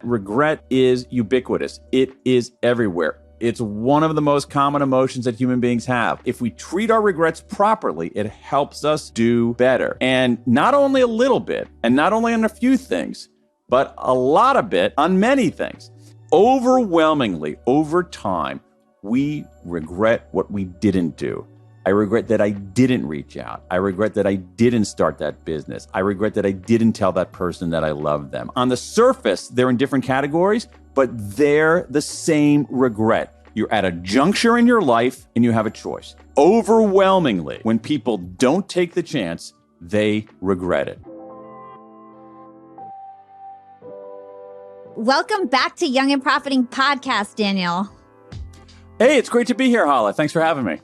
Regret is ubiquitous. It is everywhere. It's one of the most common emotions that human beings have. If we treat our regrets properly, it helps us do better. And not only a little bit, and not only on a few things, but a lot of it on many things. Overwhelmingly, over time, we regret what we didn't do. I regret that I didn't reach out. I regret that I didn't start that business. I regret that I didn't tell that person that I loved them. On the surface, they're in different categories, but they're the same regret. You're at a juncture in your life and you have a choice. Overwhelmingly, when people don't take the chance, they regret it. Welcome back to Young and Profiting Podcast, Daniel. Hey, it's great to be here, Hala. Thanks for having me.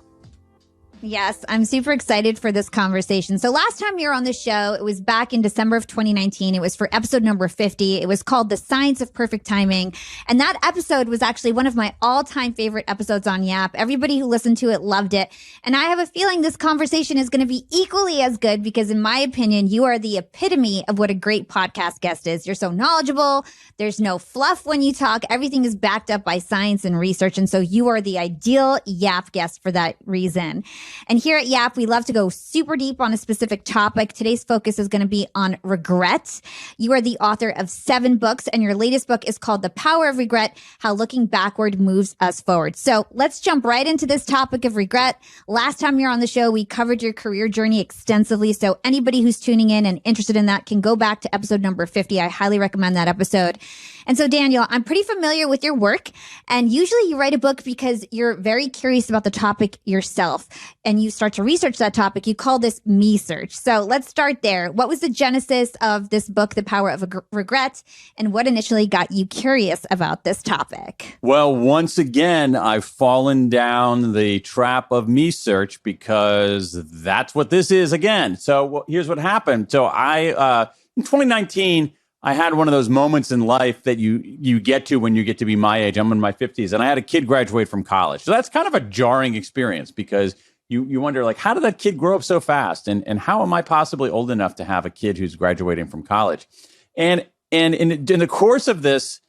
Yes, I'm super excited for this conversation. So last time you were on the show, it was back in December of 2019. It was for episode number 50. It was called The Science of Perfect Timing. And that episode was actually one of my all-time favorite episodes on Yap. Everybody who listened to it loved it. And I have a feeling this conversation is going to be equally as good because in my opinion, you are the epitome of what a great podcast guest is. You're so knowledgeable. There's no fluff when you talk. Everything is backed up by science and research. And so you are the ideal Yap guest for that reason. And here at Yap, we love to go super deep on a specific topic. Today's focus is going to be on regret. You are the author of 7 books, and your latest book is called The Power of Regret, How Looking Backward Moves Us Forward. So let's jump right into this topic of regret. Last time you were on the show, we covered your career journey extensively. So anybody who's tuning in and interested in that can go back to episode number 50. I highly recommend that episode. And so, Daniel, I'm pretty familiar with your work, and usually you write a book because you're very curious about the topic yourself, and you start to research that topic. You call this me search. So let's start there. What was the genesis of this book, The Power of Regret, and what initially got you curious about this topic? Well, once again, I've fallen down the trap of me search because that's what this is again. So here's what happened. So in 2019, I had one of those moments in life that you get to when you get to be my age. I'm in my 50s, and I had a kid graduate from college. So that's kind of a jarring experience because you wonder, like, how did that kid grow up so fast? And how am I possibly old enough to have a kid who's graduating from college? And in the course of this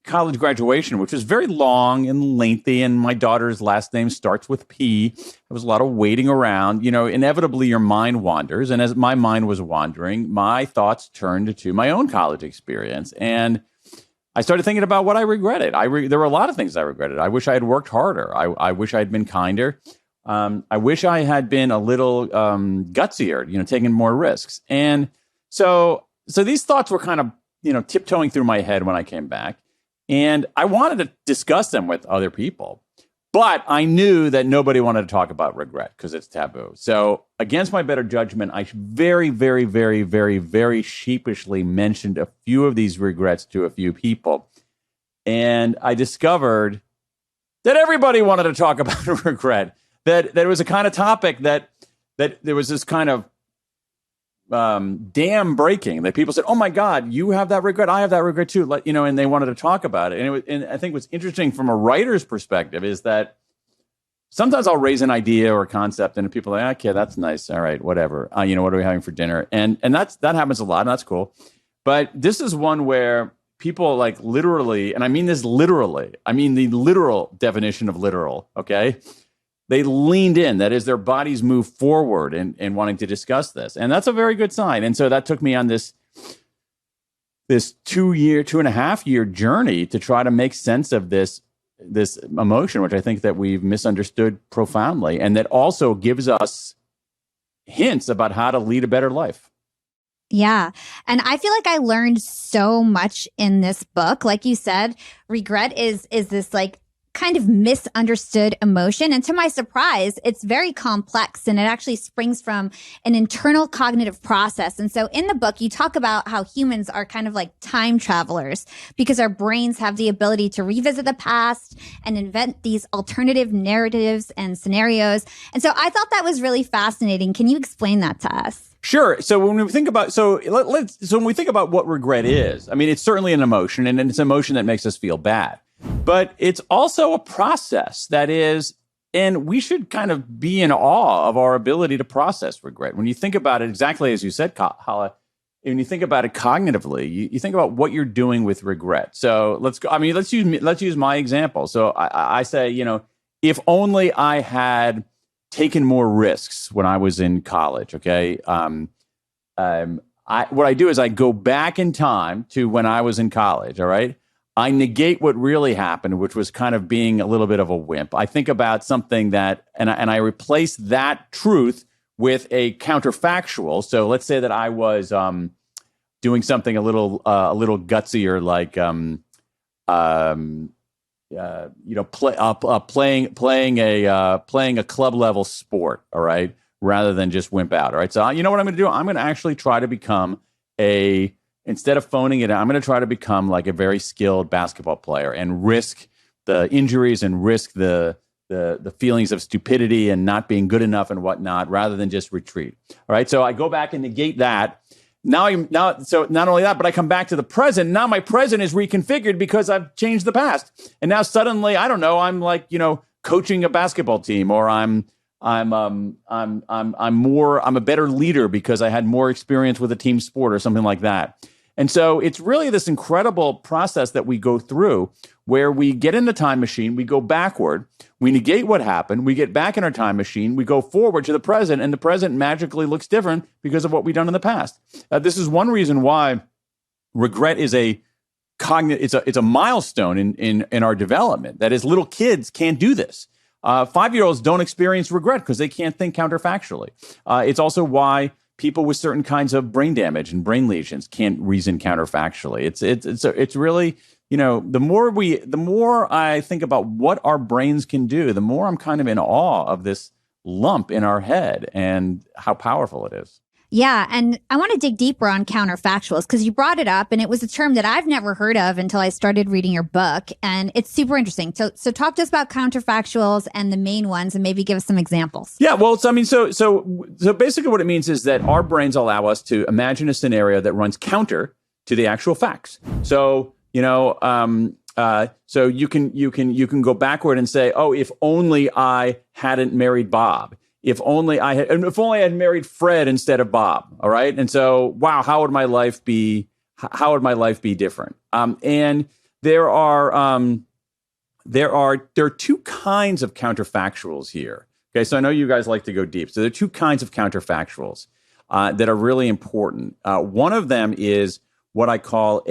college graduation, which was very long and lengthy, and my daughter's last name starts with P. There was a lot of waiting around. Inevitably your mind wanders. And as my mind was wandering, my thoughts turned to my own college experience. And I started thinking about what I regretted. There were a lot of things I regretted. I wish I had worked harder. I wish I had been kinder. I wish I had been a little gutsier, taking more risks. And so these thoughts were kind of, tiptoeing through my head when I came back. And I wanted to discuss them with other people, but I knew that nobody wanted to talk about regret because it's taboo. So against my better judgment, I very, very, very, very, very sheepishly mentioned a few of these regrets to a few people. And I discovered that everybody wanted to talk about regret, that it was a kind of topic that there was this kind of dam breaking, that people said, oh my God, you have that regret. I have that regret too. And they wanted to talk about it. And I think what's interesting from a writer's perspective is that sometimes I'll raise an idea or a concept and people are like, okay, that's nice. All right, whatever. What are we having for dinner? And that happens a lot, and that's cool. But this is one where people like literally, and I mean this literally, I mean the literal definition of literal, okay? They leaned in. That is, their bodies moved forward in wanting to discuss this. And that's a very good sign. And so that took me on this 2.5 year journey to try to make sense of this emotion, which I think that we've misunderstood profoundly, and that also gives us hints about how to lead a better life. Yeah. And I feel like I learned so much in this book. Like you said, regret is this like kind of misunderstood emotion. And to my surprise, it's very complex, and it actually springs from an internal cognitive process. And so in the book, you talk about how humans are kind of like time travelers because our brains have the ability to revisit the past and invent these alternative narratives and scenarios. And so I thought that was really fascinating. Can you explain that to us? Sure. So when we think about when we think about what regret is, I mean, it's certainly an emotion, and it's an emotion that makes us feel bad. But it's also a process that is, and we should kind of be in awe of our ability to process regret. When you think about it, exactly as you said, Hala, when you think about it cognitively, you think about what you're doing with regret. So let's go. I mean, let's use my example. So I say, if only I had taken more risks when I was in college. Okay. What I do is I go back in time to when I was in college. All right. I negate what really happened, which was kind of being a little bit of a wimp. I think about something that, and I replace that truth with a counterfactual. So let's say that I was doing something a little gutsier, like playing a club level sport. All right, rather than just wimp out. All right, so you know what I'm going to do? I'm going to actually try to become instead of phoning it, I'm going to try to become like a very skilled basketball player and risk the injuries and risk the feelings of stupidity and not being good enough and whatnot, rather than just retreat. All right. So I go back and negate that. So not only that, but I come back to the present. Now my present is reconfigured because I've changed the past. And now suddenly, I don't know, I'm like, coaching a basketball team, or I'm a better leader because I had more experience with a team sport or something like that. And so it's really this incredible process that we go through where we get in the time machine, we go backward, we negate what happened, we get back in our time machine, we go forward to the present, and the present magically looks different because of what we've done in the past. This is one reason why regret is it's a milestone in our development. That is, little kids can't do this. 5-year-olds don't experience regret because they can't think counterfactually. It's also why people with certain kinds of brain damage and brain lesions can't reason counterfactually. It's really, the more I think about what our brains can do, the more I'm kind of in awe of this lump in our head and how powerful it is. Yeah. And I want to dig deeper on counterfactuals because you brought it up and it was a term that I've never heard of until I started reading your book. And it's super interesting. So talk to us about counterfactuals and the main ones and maybe give us some examples. Yeah. Well, so basically what it means is that our brains allow us to imagine a scenario that runs counter to the actual facts. So, so you can go backward and say, oh, if only I hadn't married Bob. If only I had married Fred instead of Bob. All right. And so, wow, how would my life be different? And there are two kinds of counterfactuals here. Okay. So I know you guys like to go deep. So there are two kinds of counterfactuals that are really important. One of them is what I call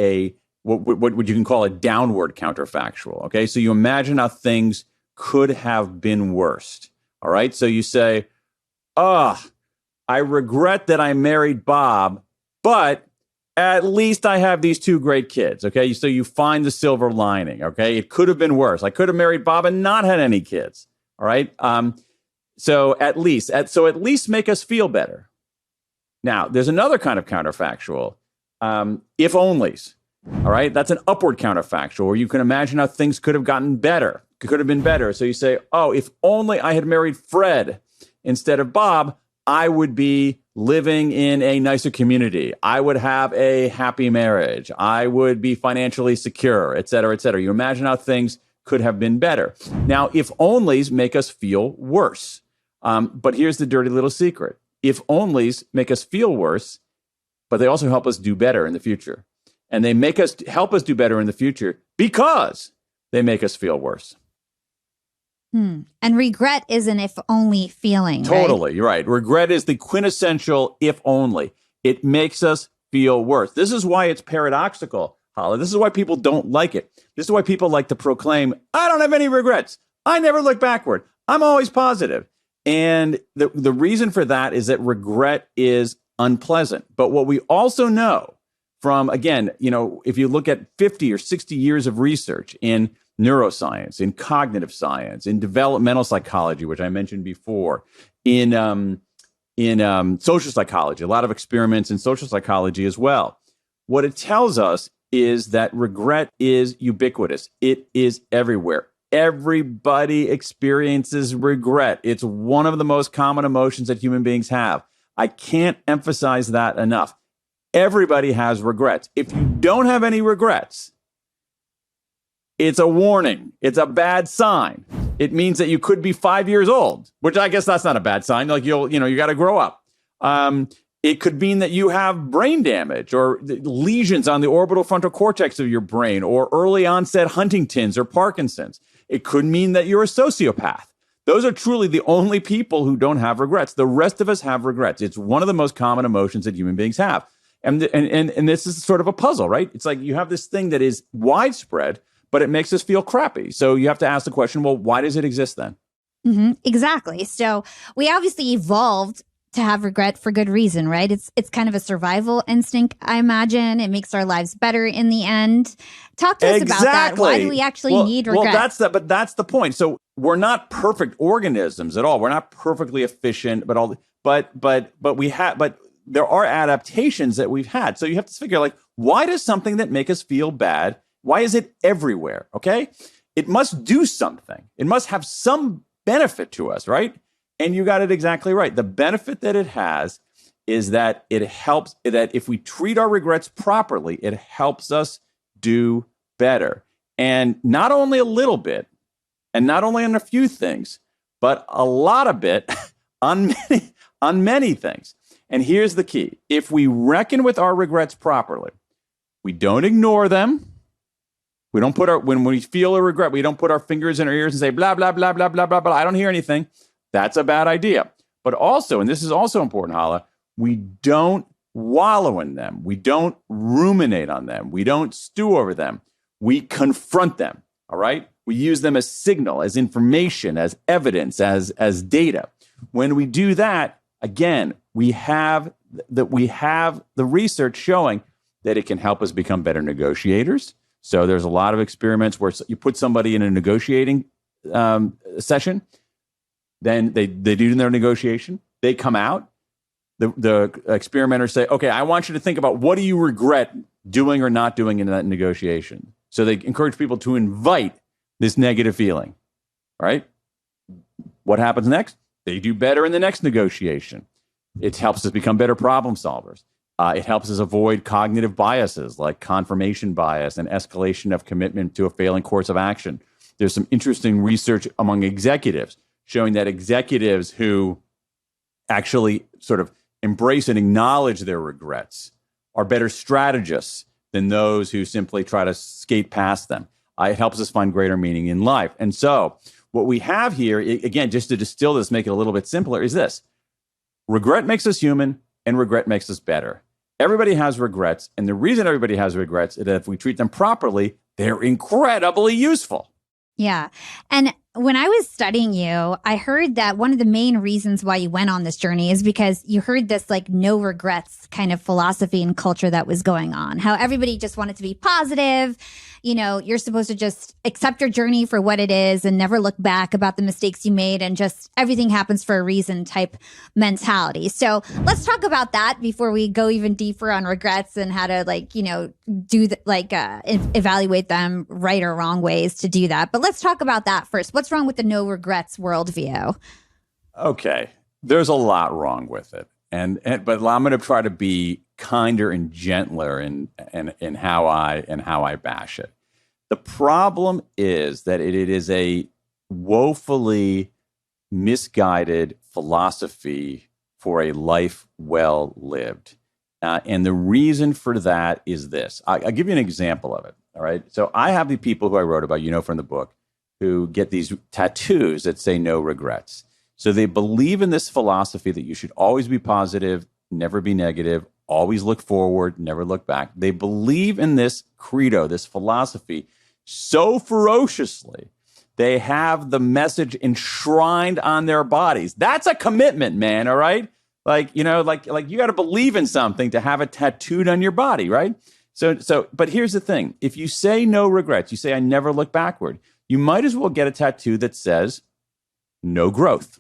what you can call a downward counterfactual. Okay. So you imagine how things could have been worse. All right. So you say, I regret that I married Bob, but at least I have these two great kids. Okay. So you find the silver lining. Okay. It could have been worse. I could have married Bob and not had any kids. All right. So at least make us feel better. Now, there's another kind of counterfactual, if onlys. All right. That's an upward counterfactual where you can imagine how things could have gotten better. Could have been better. So you say, oh, if only I had married Fred instead of Bob, I would be living in a nicer community. I would have a happy marriage. I would be financially secure, et cetera, et cetera. You imagine how things could have been better. Now, if onlys make us feel worse. But here's the dirty little secret. If onlys make us feel worse, but they also help us do better in the future. And they help us do better in the future because they make us feel worse. And regret is an if only feeling. Totally. You're right. Regret is the quintessential if only. It makes us feel worse. This is why it's paradoxical, Hala. This is why people don't like it. This is why people like to proclaim, I don't have any regrets. I never look backward. I'm always positive. And the reason for that is that regret is unpleasant. But what we also know from, again, if you look at 50 or 60 years of research in neuroscience, in cognitive science, in developmental psychology, which I mentioned before, in social psychology, a lot of experiments in social psychology as well. What it tells us is that regret is ubiquitous. It is everywhere. Everybody experiences regret. It's one of the most common emotions that human beings have. I can't emphasize that enough. Everybody has regrets. If you don't have any regrets, it's a warning. It's a bad sign. It means that you could be 5 years old, which I guess that's not a bad sign. Like you got to grow up. It could mean that you have brain damage or lesions on the orbital frontal cortex of your brain, or early onset Huntington's or Parkinson's. It could mean that you're a sociopath. Those are truly the only people who don't have regrets. The rest of us have regrets. It's one of the most common emotions that human beings have. And this is sort of a puzzle, right? It's like you have this thing that is widespread, but it makes us feel crappy. So you have to ask the question, well, why does it exist then? Exactly. So we obviously evolved to have regret for good reason, right? It's kind of a survival instinct, I imagine. It makes our lives better in the end. Talk to us about that. Why do we actually need regret? Well, that's the point. So we're not perfect organisms at all. We're not perfectly efficient, but there are adaptations that we've had. So you have to figure, like, why does something that make us feel bad, why is it everywhere? Okay. It must do something. It must have some benefit to us, right? And you got it exactly right. The benefit that it has is that it helps, that if we treat our regrets properly, it helps us do better. And not only a little bit, and not only on a few things, but a lot of it on many things. And here's the key. If we reckon with our regrets properly, we don't ignore them. We don't when we feel a regret, we don't put our fingers in our ears and say, blah, blah, blah, blah, blah, blah, blah. I don't hear anything. That's a bad idea. But also, and this is also important, Hala, we don't wallow in them. We don't ruminate on them. We don't stew over them. We confront them, all right? We use them as signal, as information, as evidence, as data. When we do that, again, we have the research showing that it can help us become better negotiators. So there's a lot of experiments where you put somebody in a negotiating session, then they do their negotiation, they come out, the experimenters say, okay, I want you to think about what do you regret doing or not doing in that negotiation. So they encourage people to invite this negative feeling, right? What happens next? They do better in the next negotiation. It helps us become better problem solvers. It helps us avoid cognitive biases like confirmation bias and escalation of commitment to a failing course of action. There's some interesting research among executives showing that executives who actually sort of embrace and acknowledge their regrets are better strategists than those who simply try to skate past them. It helps us find greater meaning in life. And so what we have here, again, just to distill this, make it a little bit simpler, is this. Regret makes us human, and regret makes us better. Everybody has regrets, and the reason everybody has regrets is that if we treat them properly, they're incredibly useful. Yeah. And when I was studying you, I heard that one of the main reasons why you went on this journey is because you heard this like no regrets kind of philosophy and culture that was going on, how everybody just wanted to be positive. You know, you're supposed to just accept your journey for what it is and never look back about the mistakes you made and just everything happens for a reason type mentality. So let's talk about that before we go even deeper on regrets and how to evaluate them right or wrong ways to do that. But let's talk about that first. What's wrong with the no regrets worldview? Okay. There's a lot wrong with it. But I'm going to try to be kinder and gentler in how I bash it. The problem is that it is a woefully misguided philosophy for a life well lived. And the reason for that is this. I'll give you an example of it. All right. So I have the people who I wrote about, from the book, who get these tattoos that say no regrets. So they believe in this philosophy that you should always be positive, never be negative, always look forward, never look back. They believe in this credo, this philosophy, so ferociously, they have the message enshrined on their bodies. That's a commitment, man, all right? Like you got to believe in something to have it tattooed on your body, right? But here's the thing. If you say no regrets, you say I never look backward, you might as well get a tattoo that says no growth.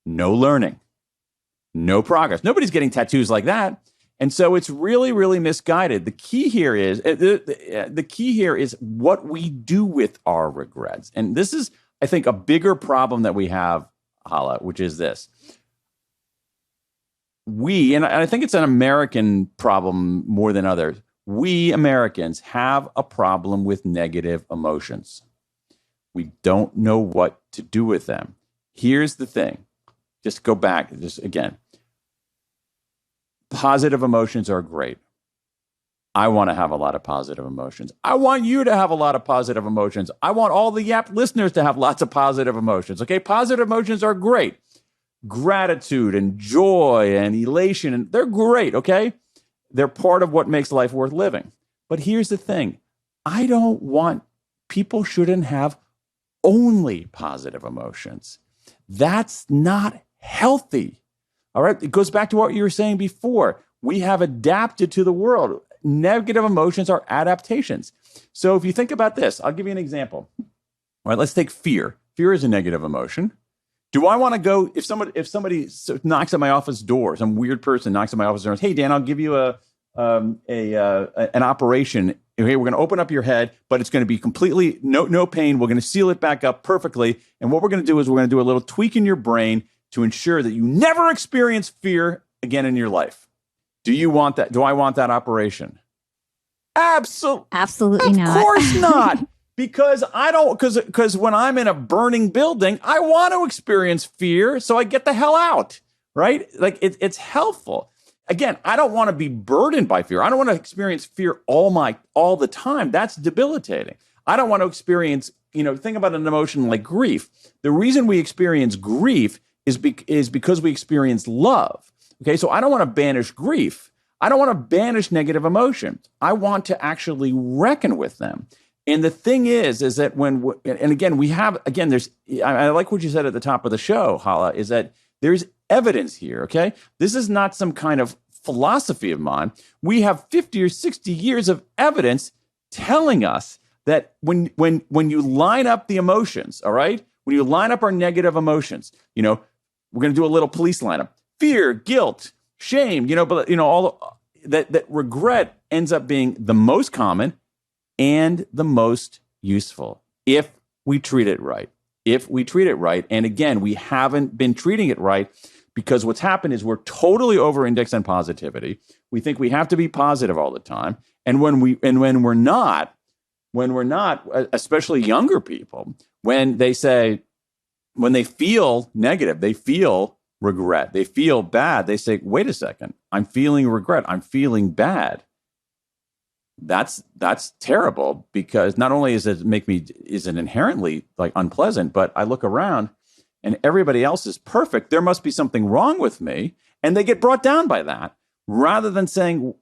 No learning, no progress. Nobody's getting tattoos like that. And so it's really, really misguided. The key here is what we do with our regrets. And this is, I think, a bigger problem that we have, Hala, which is this. And I think it's an American problem more than others. We Americans have a problem with negative emotions. We don't know what to do with them. Here's the thing. Just go back, again. Positive emotions are great. I want to have a lot of positive emotions. I want you to have a lot of positive emotions. I want all the Yap listeners to have lots of positive emotions. Okay, positive emotions are great. Gratitude and joy and elation, and they're great, okay? They're part of what makes life worth living. But here's the thing. I don't want, people shouldn't have only positive emotions. That's not healthy. All right? It goes back to what you were saying before. We have adapted to the world. Negative emotions are adaptations. So if you think about this, I'll give you an example. All right, let's take fear. Fear is a negative emotion. Do I want to go, if somebody knocks at my office door, some weird person knocks at my office door and says, hey, Dan, I'll give you an operation. Okay, we're going to open up your head, but it's going to be completely no pain. We're going to seal it back up perfectly. And what we're going to do is we're going to do a little tweak in your brain to ensure that you never experience fear again in your life. Do you want that? Do I want that operation? Absolutely not. Of course not. Because because when I'm in a burning building, I want to experience fear, so I get the hell out, right? Like it's helpful. Again, I don't want to be burdened by fear. I don't want to experience fear all the time. That's debilitating. I don't want to experience, think about an emotion like grief. The reason we experience grief is because we experience love. Okay, so I don't want to banish grief. I don't want to banish negative emotions. I want to actually reckon with them. And the thing is that I like what you said at the top of the show, Hala, is that there's evidence here, okay? This is not some kind of philosophy of mine. We have 50 or 60 years of evidence telling us that when you line up the emotions, all right? When you line up our negative emotions, we're going to do a little police lineup. Fear, guilt, shame, all that regret ends up being the most common and the most useful if we treat it right. And again, we haven't been treating it right because what's happened is we're totally over-indexed on positivity. We think we have to be positive all the time. And when we're not, especially younger people, when they feel negative, they feel regret, they feel bad, they say, wait a second, I'm feeling regret, I'm feeling bad. That's terrible, because not only is it inherently like unpleasant, but I look around and everybody else is perfect. There must be something wrong with me. And they get brought down by that, rather than saying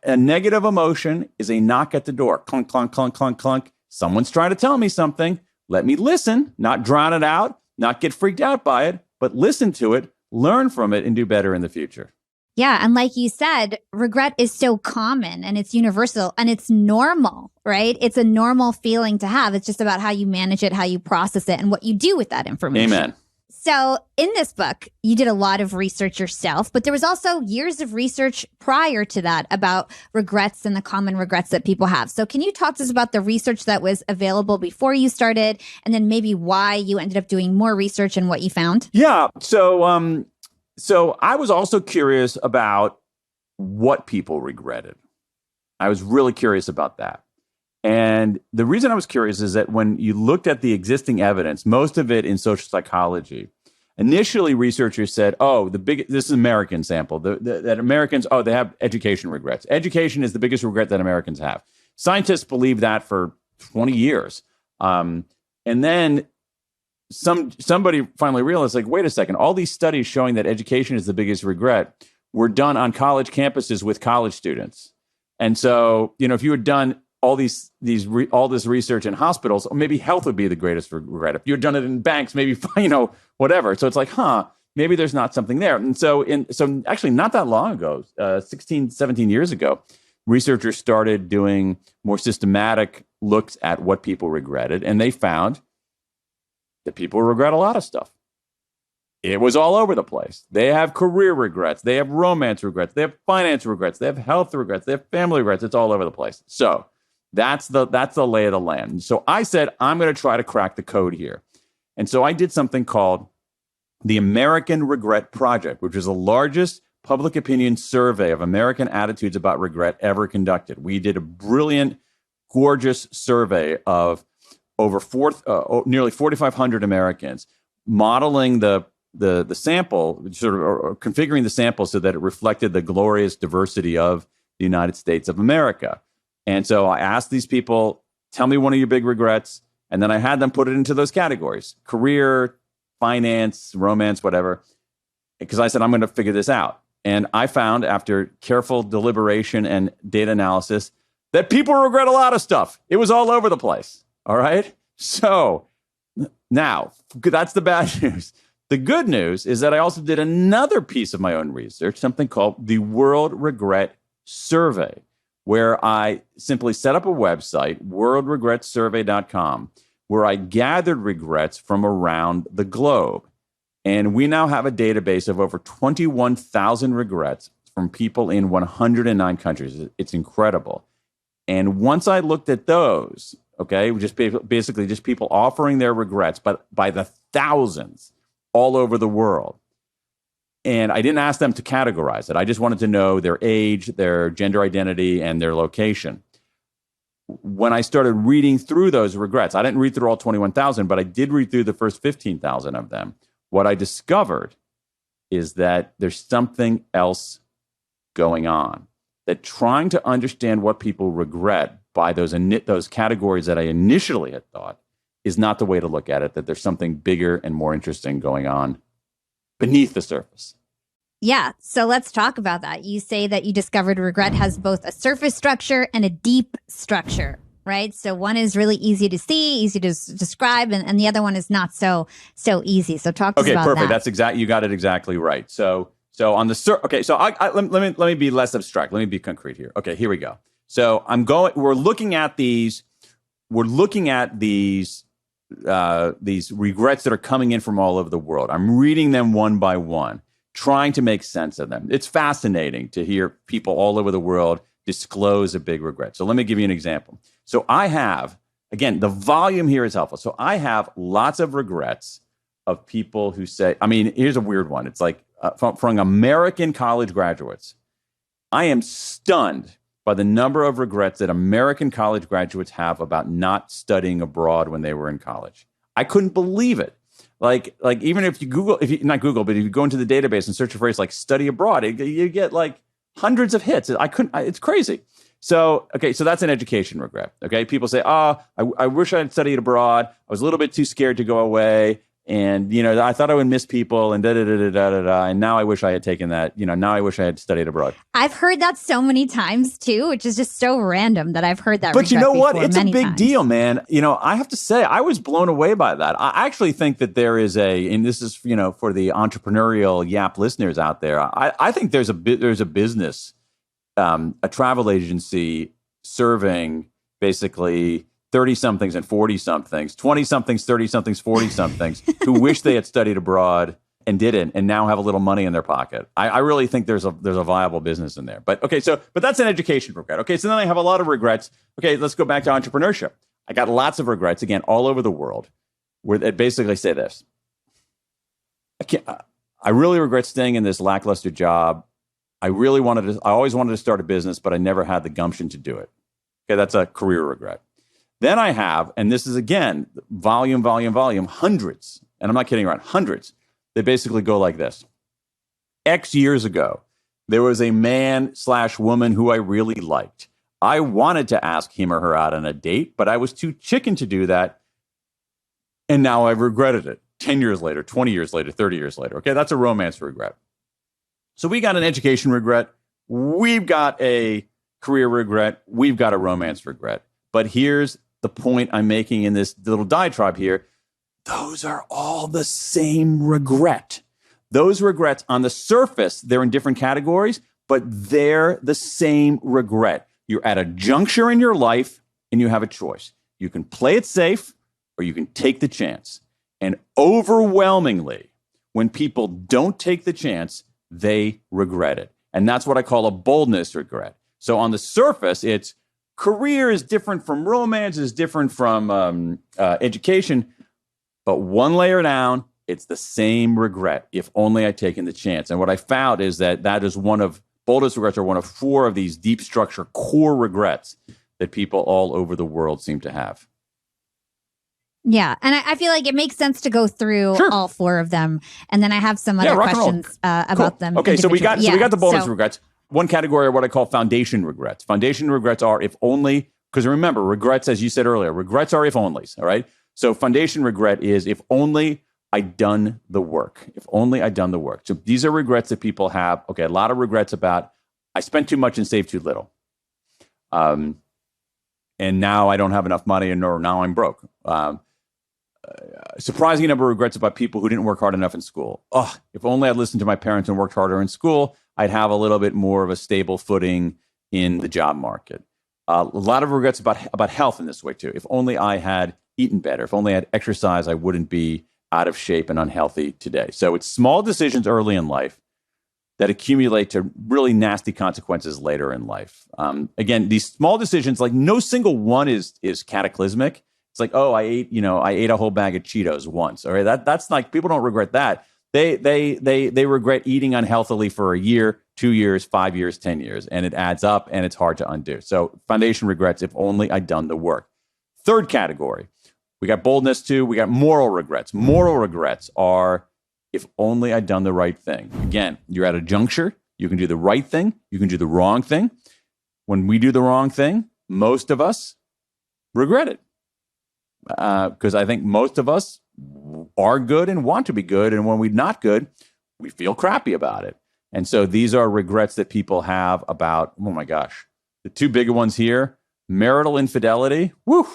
a negative emotion is a knock at the door. Clunk, clunk, clunk, clunk, clunk. Someone's trying to tell me something. Let me listen, not drown it out, not get freaked out by it, but listen to it, learn from it, and do better in the future. Yeah. And like you said, regret is so common and it's universal and it's normal, right? It's a normal feeling to have. It's just about how you manage it, how you process it, and what you do with that information. Amen. So in this book, you did a lot of research yourself, but there was also years of research prior to that about regrets and the common regrets that people have. So can you talk to us about the research that was available before you started, and then maybe why you ended up doing more research and what you found? Yeah. So I was also curious about what people regretted. I was really curious about that. And the reason I was curious is that when you looked at the existing evidence, most of it in social psychology, initially researchers said, this is an American sample, that Americans, they have education regrets. Education is the biggest regret that Americans have. Scientists believe that for 20 years. And then somebody finally realized, like, wait a second, all these studies showing that education is the biggest regret were done on college campuses with college students. And so, if you had done all this research in hospitals, maybe health would be the greatest regret. If you had done it in banks, maybe, whatever. So it's like, maybe there's not something there. And so actually not that long ago, 16, 17 years ago, researchers started doing more systematic looks at what people regretted. And they found that people regret a lot of stuff. It was all over the place. They have career regrets. They have romance regrets. They have finance regrets. They have health regrets. They have family regrets. It's all over the place. So that's the lay of the land. So I said, I'm going to try to crack the code here. And so I did something called the American Regret Project, which is the largest public opinion survey of American attitudes about regret ever conducted. We did a brilliant, gorgeous survey of over nearly 4,500 Americans, modeling the the sample, sort of or configuring the sample so that it reflected the glorious diversity of the United States of America. And so I asked these people, tell me one of your big regrets. And then I had them put it into those categories: career, finance, romance, whatever. Because I said, I'm going to figure this out. And I found, after careful deliberation and data analysis, that people regret a lot of stuff. It was all over the place. All right. So now that's the bad news. The good news is that I also did another piece of my own research, something called the World Regret Survey, where I simply set up a website, worldregretsurvey.com, where I gathered regrets from around the globe. And we now have a database of over 21,000 regrets from people in 109 countries. It's incredible. And once I looked at those, okay, just basically just people offering their regrets, but by the thousands all over the world. And I didn't ask them to categorize it. I just wanted to know their age, their gender identity, and their location. When I started reading through those regrets, I didn't read through all 21,000, but I did read through the first 15,000 of them. What I discovered is that there's something else going on. That trying to understand what people regret by those categories that I initially had thought is not the way to look at it, that there's something bigger and more interesting going on beneath the surface. Yeah. So let's talk about that. You say that you discovered regret has both a surface structure and a deep structure, right? So one is really easy to see, easy to describe, and the other one is not so easy. So talk to us about perfect. that. That's exactly, you got it exactly right. So on the let me be less abstract. Let me be concrete here. Okay, here we go. So we're looking at these regrets that are coming in from all over the world. I'm reading them one by one, trying to make sense of them. It's fascinating to hear people all over the world disclose a big regret. So let me give you an example. So I have, again, the volume here is helpful. So I have lots of regrets of people who say, I mean, here's a weird one. It's like from American college graduates. I am stunned by the number of regrets that American college graduates have about not studying abroad when they were in college. I couldn't believe it. Like even if you not Google, but if you go into the database and search a phrase like study abroad, you get like hundreds of hits. It's crazy. So that's an education regret. Okay. People say, I wish I had studied abroad. I was a little bit too scared to go away. And, I thought I would miss people and and now I wish I had taken that, now I wish I had studied abroad. I've heard that so many times too, which is just so random that I've heard that. But you know what? It's a big times. Deal, man. I have to say, I was blown away by that. I actually think that there is and this is, for the entrepreneurial Yap listeners out there, I think there's a business, a travel agency serving basically 30-somethings and 40-somethings, 20-somethings, 30-somethings, 40-somethings who wish they had studied abroad and didn't, and now have a little money in their pocket. I really think there's a viable business in there. But that's an education regret. Okay, so then I have a lot of regrets. Okay, let's go back to entrepreneurship. I got lots of regrets, again, all over the world, where they basically say this. I really regret staying in this lackluster job. I always wanted to start a business, but I never had the gumption to do it. Okay, that's a career regret. Then I have, and this is again, volume, hundreds, and I'm not kidding around, hundreds. They basically go like this. X years ago, there was a man/woman who I really liked. I wanted to ask him or her out on a date, but I was too chicken to do that. And now I've regretted it 10 years later, 20 years later, 30 years later. Okay, that's a romance regret. So we got an education regret. We've got a career regret. We've got a romance regret. But here's the point I'm making in this little diatribe here. Those are all the same regret. Those regrets on the surface, they're in different categories, but they're the same regret. You're at a juncture in your life and you have a choice. You can play it safe or you can take the chance. And overwhelmingly, when people don't take the chance, they regret it. And that's what I call a boldness regret. So on the surface, it's career is different from romance, is different from education. But one layer down, it's the same regret. If only I'd taken the chance. And what I found is that is one of boldest regrets are one of 4 of these deep structure core regrets that people all over the world seem to have. Yeah. And I feel like it makes sense to go through Sure. all four of them. And then I have some other rock and roll. questions about them. Okay, so we got the bonus So- regrets. One category are what I call foundation regrets. Foundation regrets are if only, because remember, regrets, as you said earlier, regrets are if onlys, all right? So foundation regret is if only I'd done the work. If only I'd done the work. So these are regrets that people have. Okay, a lot of regrets about I spent too much and saved too little. And now I don't have enough money, and now I'm broke. Surprising number of regrets about people who didn't work hard enough in school. Oh, if only I'd listened to my parents and worked harder in school, I'd have a little bit more of a stable footing in the job market. A lot of regrets about health in this way too. If only I had eaten better, if only I had exercised, I wouldn't be out of shape and unhealthy today. So it's small decisions early in life that accumulate to really nasty consequences later in life. Again, these small decisions, like no single one is cataclysmic. It's like, oh, I ate a whole bag of Cheetos once. All right, that's like people don't regret that. They regret eating unhealthily for a year, 2 years, 5 years, 10 years, and it adds up and it's hard to undo. So foundation regrets, if only I'd done the work. Third category, we got boldness too. We got moral regrets. Moral regrets are if only I'd done the right thing. Again, you're at a juncture. You can do the right thing. You can do the wrong thing. When we do the wrong thing, most of us regret it. Because I think most of us are good and want to be good. And when we're not good, we feel crappy about it. And so these are regrets that people have about, oh my gosh, the two big ones here, marital infidelity. Woo!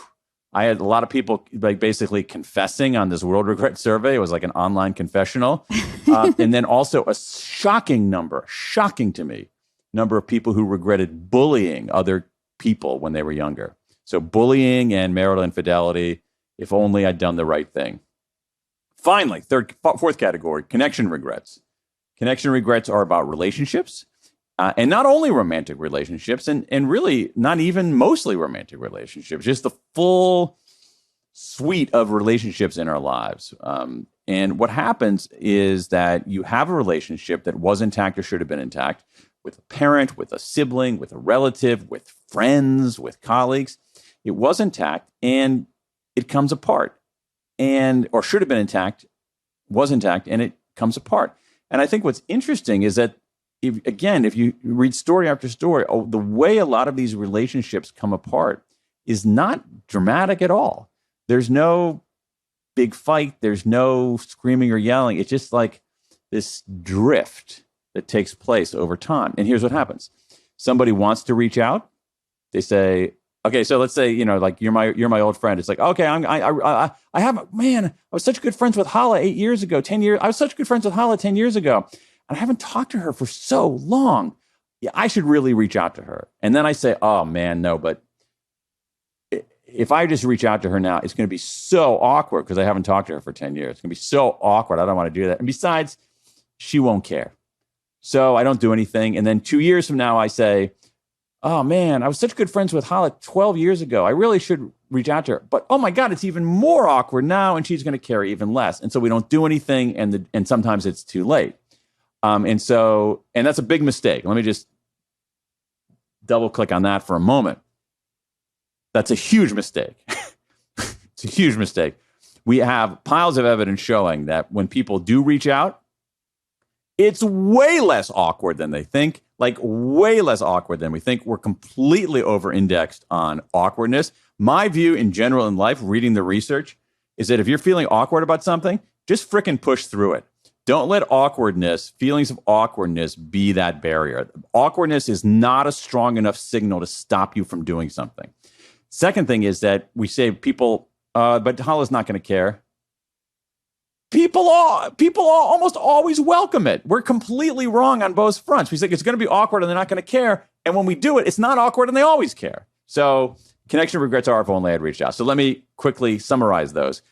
I had a lot of people like basically confessing on this World Regret Survey. It was like an online confessional. And then also a shocking to me, number of people who regretted bullying other people when they were younger. So bullying and marital infidelity, if only I'd done the right thing. Finally, fourth category, connection regrets. Connection regrets are about relationships. And not only romantic relationships, and really not even mostly romantic relationships, just the full suite of relationships in our lives. And what happens is that you have a relationship that was intact or should have been intact with a parent, with a sibling, with a relative, with friends, with colleagues. It was intact and it comes apart, or should have been intact, was intact, and it comes apart. And I think what's interesting is that if you read story after story, the way a lot of these relationships come apart is not dramatic at all. There's no big fight. There's no screaming or yelling. It's just like this drift that takes place over time. And here's what happens. Somebody wants to reach out. They say, okay, so let's say, like you're my old friend. It's like, okay, I was such good friends with Hala 8 years ago, 10 years. I was such good friends with Hala 10 years ago. And I haven't talked to her for so long. Yeah, I should really reach out to her. And then I say, oh man, no, but if I just reach out to her now, it's going to be so awkward because I haven't talked to her for 10 years. It's going to be so awkward. I don't want to do that. And besides, she won't care. So I don't do anything. And then 2 years from now, I say, oh man, I was such good friends with Hala 12 years ago. I really should reach out to her. But oh my God, it's even more awkward now. And she's going to care even less. And so we don't do anything. And sometimes it's too late. And that's a big mistake. Let me just double click on that for a moment. That's a huge mistake. It's a huge mistake. We have piles of evidence showing that when people do reach out, it's way less awkward than they think, like way less awkward than we think. We're completely over-indexed on awkwardness. My view in general in life, reading the research, is that if you're feeling awkward about something, just frickin' push through it. Don't let feelings of awkwardness be that barrier. Awkwardness is not a strong enough signal to stop you from doing something. Second thing is that we say people, but Hala's not going to care. People almost always welcome it. We're completely wrong on both fronts. We say it's going to be awkward and they're not going to care. And when we do it, it's not awkward and they always care. So connection regrets are if only I'd reached out. So let me quickly summarize those.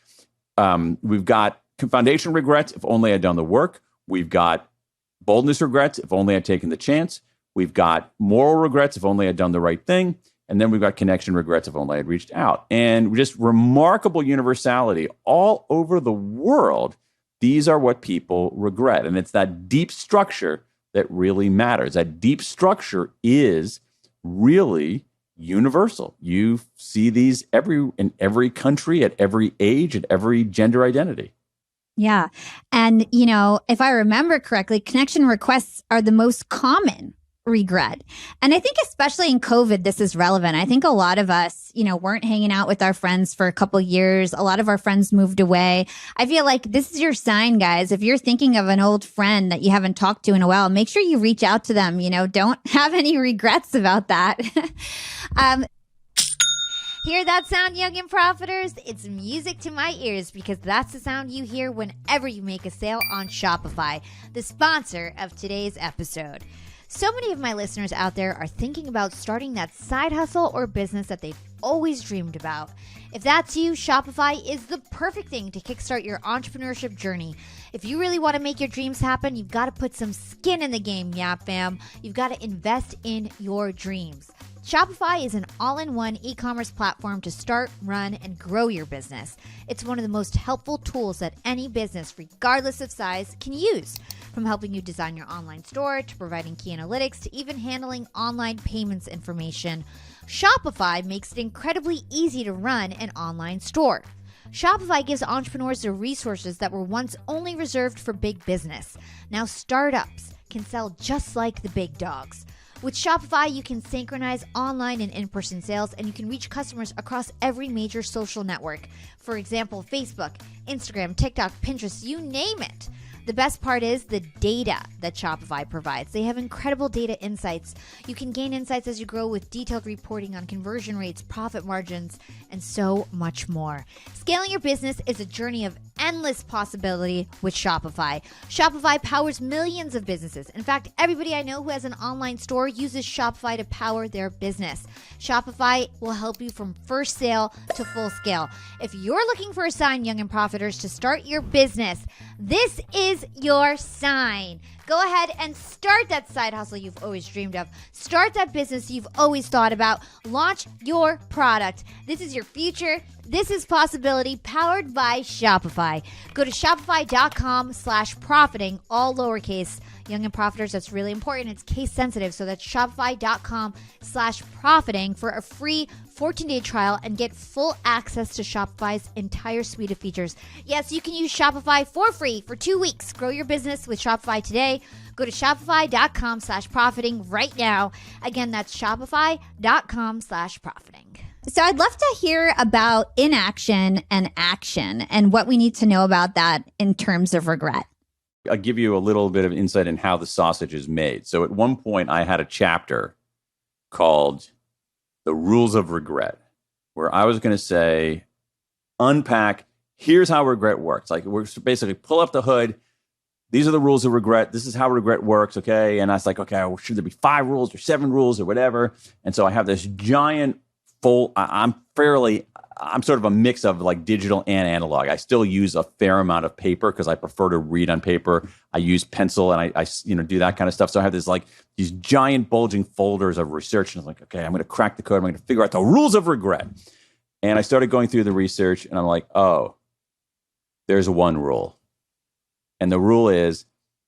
We've got foundation regrets, if only I'd done the work. We've got boldness regrets, if only I'd taken the chance. We've got moral regrets, if only I'd done the right thing. And then we've got connection regrets, if only I'd reached out. And just remarkable universality all over the world. These are what people regret. And it's that deep structure that really matters. That deep structure is really universal. You see these in every country, at every age, at every gender identity. Yeah. And, you know, if I remember correctly, connection requests are the most common regret. And I think especially in COVID, this is relevant. I think a lot of us, you know, weren't hanging out with our friends for a couple years. A lot of our friends moved away. I feel like this is your sign, guys. If you're thinking of an old friend that you haven't talked to in a while, make sure you reach out to them. You know, don't have any regrets about that. Hear that sound, young and profiters? It's music to my ears because that's the sound you hear whenever you make a sale on Shopify, the sponsor of today's episode. So many of my listeners out there are thinking about starting that side hustle or business that they've always dreamed about. If that's you, Shopify is the perfect thing to kickstart your entrepreneurship journey. If you really want to make your dreams happen, you've got to put some skin in the game, yeah, fam. You've got to invest in your dreams. Shopify is an all-in-one e-commerce platform to start, run, and grow your business. It's one of the most helpful tools that any business, regardless of size, can use. From helping you design your online store, to providing key analytics, to even handling online payments information, Shopify makes it incredibly easy to run an online store. Shopify gives entrepreneurs the resources that were once only reserved for big business. Now startups can sell just like the big dogs. With Shopify, you can synchronize online and in-person sales, and you can reach customers across every major social network. For example, Facebook, Instagram, TikTok, Pinterest, you name it. The best part is the data that Shopify provides. They have incredible data insights. You can gain insights as you grow with detailed reporting on conversion rates, profit margins, and so much more. Scaling your business is a journey of endless possibility with Shopify. Shopify powers millions of businesses. In fact, everybody I know who has an online store uses Shopify to power their business. Shopify will help you from first sale to full scale. If you're looking for a sign, young and profiters, to start your business, this is your sign. Go ahead and start that side hustle you've always dreamed of. Start that business you've always thought about. Launch your product. This is your future. This is possibility powered by Shopify. Go to shopify.com/profiting, all lowercase. Young and profiters, that's really important. It's case sensitive. So that's shopify.com/profiting for a free 14-day trial and get full access to Shopify's entire suite of features. Yes, you can use Shopify for free for 2 weeks. Grow your business with Shopify today. Go to shopify.com/profiting right now. Again, that's shopify.com/profiting. So I'd love to hear about inaction and action and what we need to know about that in terms of regret. I'll give you a little bit of insight in how the sausage is made. So at one point, I had a chapter called The Rules of Regret, where I was going to say, unpack, here's how regret works. Like, we're basically pull up the hood. These are the rules of regret. This is how regret works, okay? And I was like, okay, well, should there be 5 rules or 7 rules or whatever? And so I have this giant I'm sort of a mix of like digital and analog. I still use a fair amount of paper because I prefer to read on paper. I use pencil and I do that kind of stuff. So I have these giant bulging folders of research. And I'm like, okay, I'm going to crack the code. I'm going to figure out the rules of regret. And I started going through the research and I'm like, oh, there's one rule. And the rule is,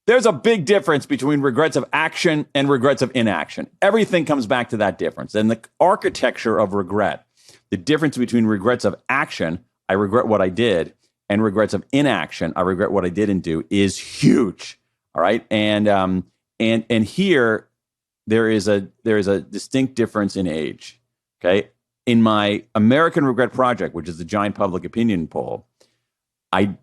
there's a big difference between regrets of action and regrets of inaction. Everything comes back to that difference. And the architecture of regret, the difference between regrets of action, I regret what I did, and regrets of inaction, I regret what I didn't do, is huge. All right. And here there is a distinct difference in age. Okay. In my American Regret Project, which is the giant public opinion poll, I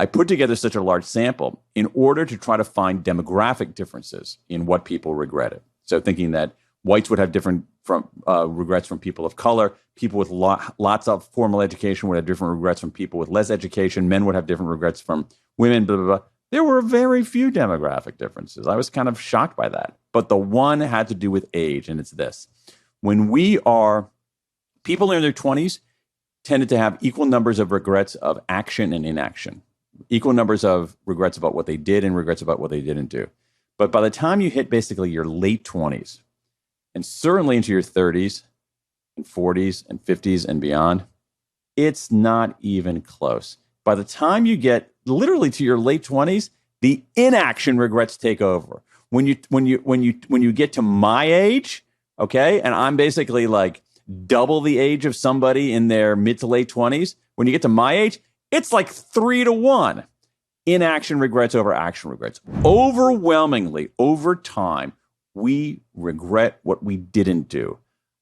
put together such a large sample in order to try to find demographic differences in what people regretted. So thinking that whites would have different regrets from people of color, people with lots of formal education would have different regrets from people with less education, men would have different regrets from women, blah, blah, blah. There were very few demographic differences. I was kind of shocked by that. But the one had to do with age, and it's this. When people in their 20s tended to have equal numbers of regrets of action and inaction. Equal numbers of regrets about what they did and regrets about what they didn't do. But by the time you hit basically your late 20s, and certainly into your 30s and 40s and 50s and beyond, it's not even close. By the time you get literally to your late 20s, the inaction regrets take over. When you get to my age, okay, and I'm basically like double the age of somebody in their mid to late 20s. When you get to my age, it's like 3-1. Inaction regrets over action regrets. Overwhelmingly, over time, we regret what we didn't do.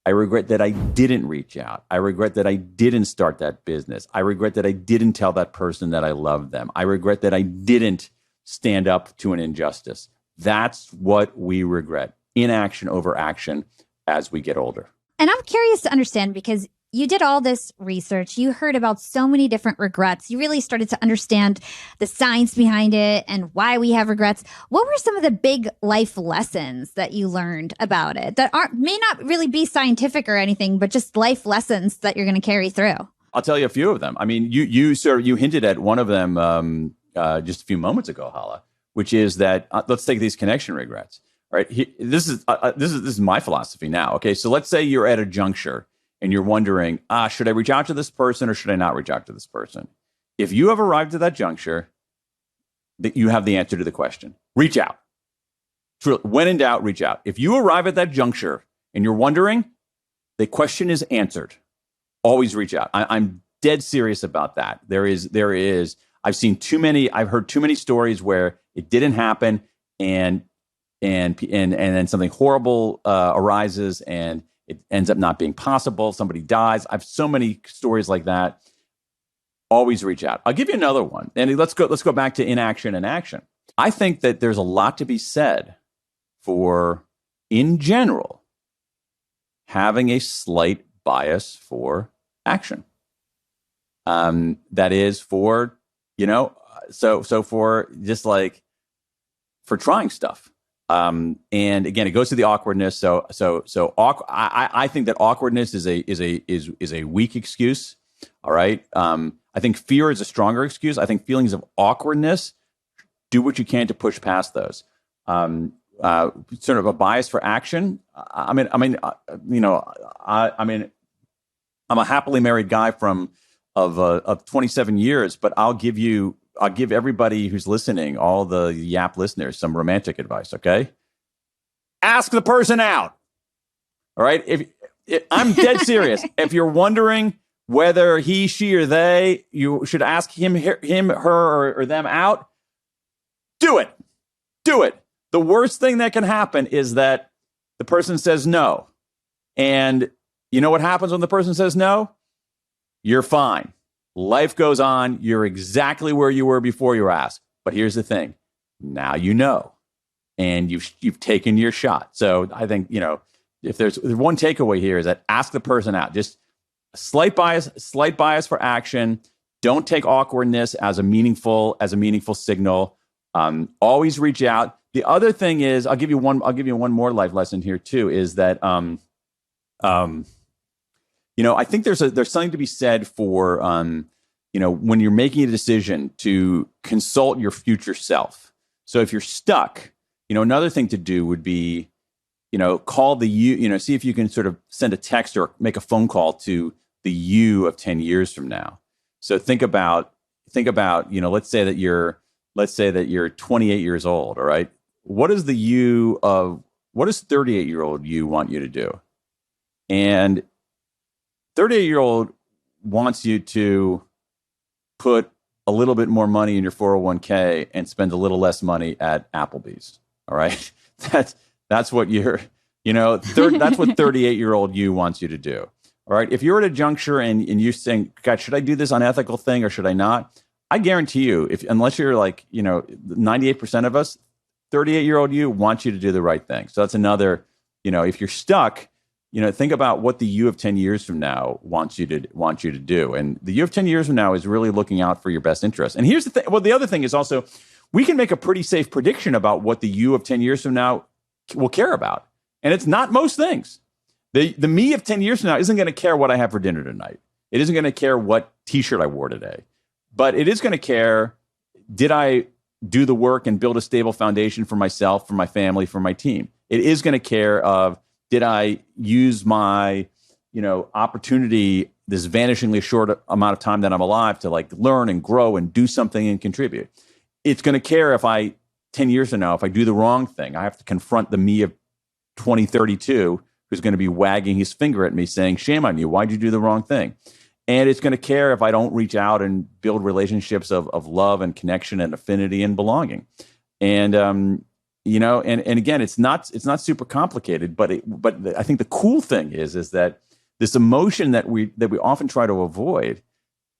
I regret that I didn't reach out. I regret that I didn't start that business. I regret that I didn't tell that person that I loved them. I regret that I didn't stand up to an injustice. That's what we regret. Inaction over action as we get older. And I'm curious to understand, because you did all this research, you heard about so many different regrets, you really started to understand the science behind it and why we have regrets. What were some of the big life lessons that you learned about it that may not really be scientific or anything, but just life lessons that you're going to carry through? I'll tell you a few of them. I mean, you hinted at one of them just a few moments ago, Hala, which is that let's take these connection regrets. Right? This is my philosophy now. Okay, so let's say you're at a juncture and you're wondering, should I reach out to this person or should I not reach out to this person? If you have arrived at that juncture, that you have the answer to the question. Reach out. When in doubt, reach out. If you arrive at that juncture and you're wondering, the question is answered. Always reach out. I'm dead serious about that. There is. I've heard too many stories where it didn't happen and then something horrible arises and it ends up not being possible. Somebody dies. I have so many stories like that. Always reach out. I'll give you another one. And let's go back to inaction and action. I think that there's a lot to be said for, in general, having a slight bias for action. That is for, so for just like for trying stuff. And again, it goes to the awkwardness. I think that awkwardness is a weak excuse. All right. I think fear is a stronger excuse. I think feelings of awkwardness, do what you can to push past those. Sort of a bias for action. I'm a happily married guy of 27 years, but I'll give everybody who's listening, all the Yap listeners, some romantic advice, okay? Ask the person out. All right? If I'm dead serious. If you're wondering whether he, she, or they, you should ask him, her, or them out, do it. Do it. The worst thing that can happen is that the person says no. And you know what happens when the person says no? You're fine. Life goes on. You're exactly where you were before you were asked. But here's the thing. Now you know. And you've taken your shot. So I think, if there's one takeaway here is that ask the person out. Just a slight bias for action. Don't take awkwardness as a meaningful signal. Always reach out. The other thing is, I'll give you one more life lesson here too, is that I think there's something to be said for, when you're making a decision to consult your future self. So if you're stuck, another thing to do would be, call the you, see if you can sort of send a text or make a phone call to the you of 10 years from now. So think about, let's say that you're 28 years old. All right. What does 38-year-old you want you to do? And 38-year-old wants you to put a little bit more money in your 401k and spend a little less money at Applebee's. All right. That's what that's what 38-year-old you wants you to do. All right. If you're at a juncture and you're saying, God, should I do this unethical thing or should I not? I guarantee you, unless you're 98% of us, 38-year-old you wants you to do the right thing. So that's another, if you're stuck, think about what the you of 10 years from now wants you to do. And the you of 10 years from now is really looking out for your best interest. And here's the thing. Well, the other thing is also, we can make a pretty safe prediction about what the you of 10 years from now will care about. And it's not most things. The me of 10 years from now isn't going to care what I have for dinner tonight. It isn't going to care what t-shirt I wore today. But it is going to care, did I do the work and build a stable foundation for myself, for my family, for my team? It is going to care of, did I use my, opportunity, this vanishingly short amount of time that I'm alive, to learn and grow and do something and contribute? It's going to care if 10 years from now, if I do the wrong thing, I have to confront the me of 2032 who's going to be wagging his finger at me saying, shame on you. Why'd you do the wrong thing? And it's going to care if I don't reach out and build relationships of love and connection and affinity and belonging. And, and again, it's not super complicated, but I think the cool thing is that this emotion that we often try to avoid